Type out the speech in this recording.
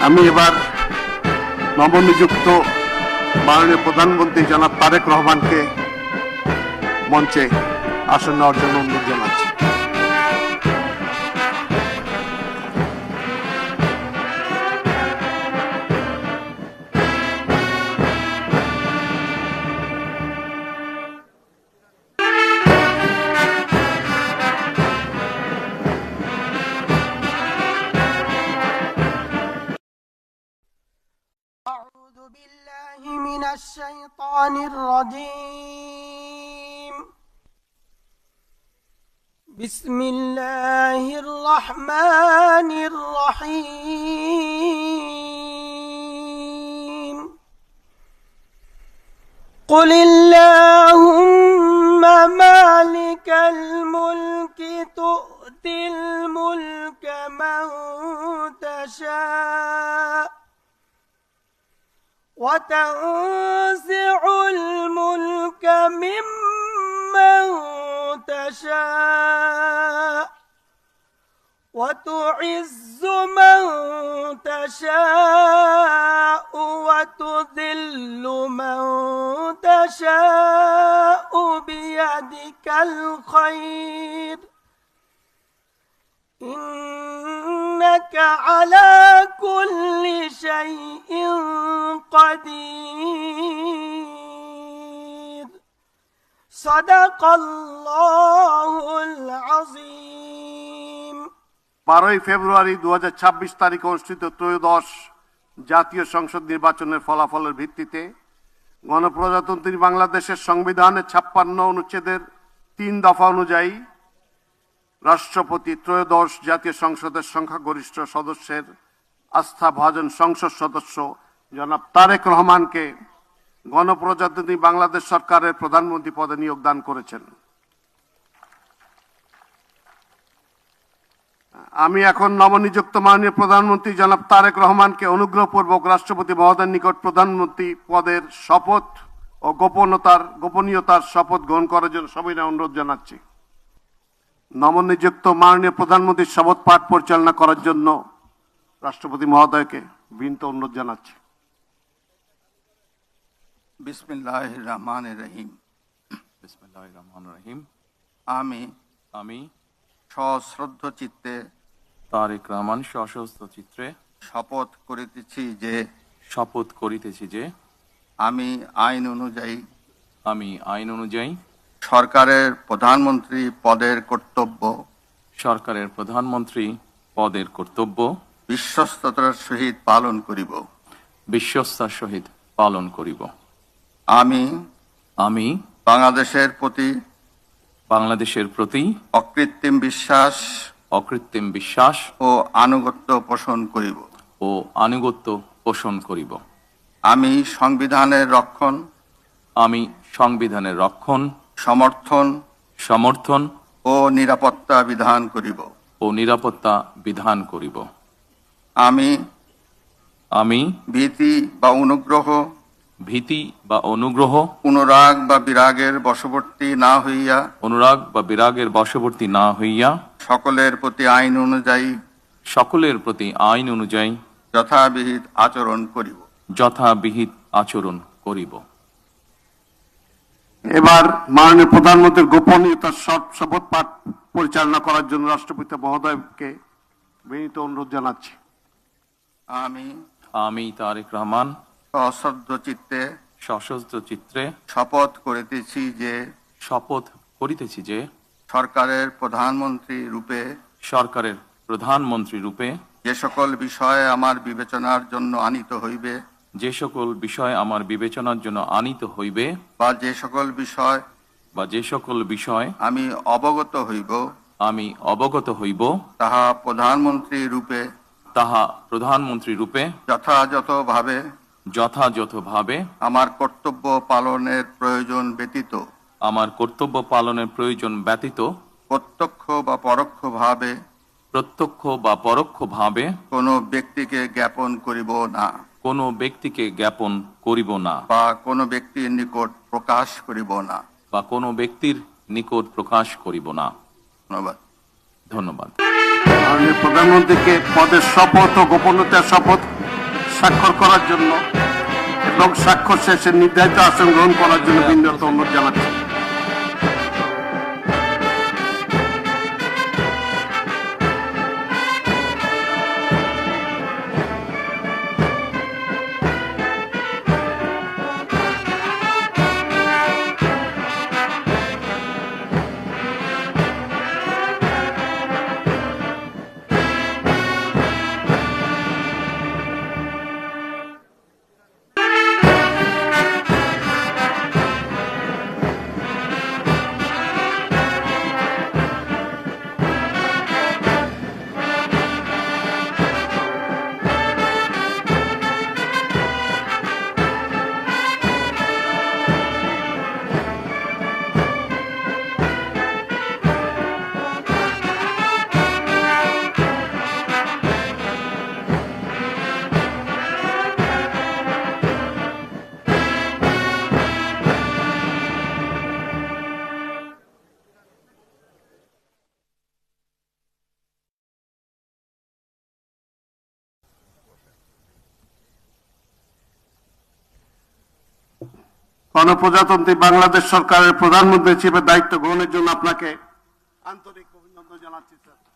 আমি এবার নবনিযুক্ত মাননীয় প্রধানমন্ত্রী জনাব তারেক রহমানকে মঞ্চে আসন নেওয়ার জন্য অনুরোধ জানাচ্ছি। أعوذ بالله من الشيطان الرجيم. بسم الله الرحمن الرحيم. قل اللهم مالك الملك تؤتي الملك من تشاء وتنزع الملك ممن تشاء وتعز من تشاء وتذل من تشاء بيدك الخير إنك على كل شيء قدير. صدق الله العظيم. 12 ফেব্রুয়ারি 2026 তারিখে অনুষ্ঠিত ত্রয়োদশ জাতীয় সংসদ নির্বাচনের ফলাফলের ভিত্তিতে গণপ্রজাতন্ত্রী বাংলাদেশের সংবিধানের 56 অনুচ্ছেদের 3 দফা অনুযায়ী রাষ্ট্রপতি ত্রয়োদশ জাতীয় সংসদের সংখ্যাগরিষ্ঠ সদস্যের আস্থাভাজন সংসদ সদস্য জনাব তারেক রহমানকে গণপ্রজাতন্ত্রী বাংলাদেশ সরকারের প্রধানমন্ত্রী পদে নিয়োগ দান করেছেন। আমি এখন নবনিযুক্ত মাননীয় প্রধানমন্ত্রী জনাব তারেক রহমানকে অনুগ্রহপূর্বক রাষ্ট্রপতি মহোদয়ের নিকট প্রধানমন্ত্রী পদের শপথ ও গোপনীয়তার শপথ গ্রহণ করার জন্য সবিনয় অনুরোধ জানাচ্ছি। নবনিযুক্ত মাননীয় প্রধানমন্ত্রীর শপথ পাঠ পরিচালনা করার জন্য রাষ্ট্রপতি মহোদয়কে বিনীত অনুরোধ জানাচ্ছি। বিসমিল্লাহির রহমানির রহিম। বিসমিল্লাহির রহমানির রহিম। আমি সশ্রদ্ধ চিত্তে তারেক রহমান সশস্ত্র চিত্রে শপথ করিতেছি যে আমি আইন অনুযায়ী সরকারের প্রধানমন্ত্রী পদের কর্তব্য বিশ্বস্ততার সহিত পালন করিব। আমি বাংলাদেশের প্রতি অকৃত্রিম বিশ্বাস ও আনুগত্য পোষণ করিব। আমি সংবিধানের রক্ষণ সমর্থন ও নিরাপত্তা বিধান করিব। আমি ভীতি বা অনুগ্রহ অনুরাগ বা বিরাগের বশবর্তী না হইয়া সকলের প্রতি আইন অনুযায়ী যথাবিহিত আচরণ করিব। এবার মাননীয় প্রধানমন্ত্রীর গোপনীয়তার শপথ পাঠ পরিচালনা করার জন্য রাষ্ট্রপতি মহোদয়কে বিনীত অনুরোধ জানাচ্ছি। আমি তারেক রহমান সশস্ত্র চিত্রে শপথ করিতেছি যে সরকারের প্রধানমন্ত্রী রূপে যে সকল বিষয় আমার বিবেচনার জন্য আনিত হইবে বা যে সকল বিষয় আমি অবগত হইব তাহা প্রধানমন্ত্রী রূপে যথাযথভাবে আমার কর্তব্য পালনের প্রয়োজন ব্যতীত প্রত্যক্ষ বা পরোক্ষভাবে কোনো ব্যক্তিকে জ্ঞাপন করিব না বা কোনো ব্যক্তির নিকট প্রকাশ করিব না। ধন্যবাদ। মাননীয় প্রধানমন্ত্রীকে পদের শপথ ও গোপনীয়তার শপথ স্বাক্ষর করার জন্য এবং স্বাক্ষর শেষে নির্ধারিত আসন গ্রহণ করার জন্য বিনীত অনুরোধ জানাচ্ছি। গণপ্রজাতন্ত্রী বাংলাদেশ সরকারের প্রধানমন্ত্রী হিসেবে দায়িত্ব গ্রহণের জন্য আপনাকে আন্তরিক অভিনন্দন জানাচ্ছি স্যার।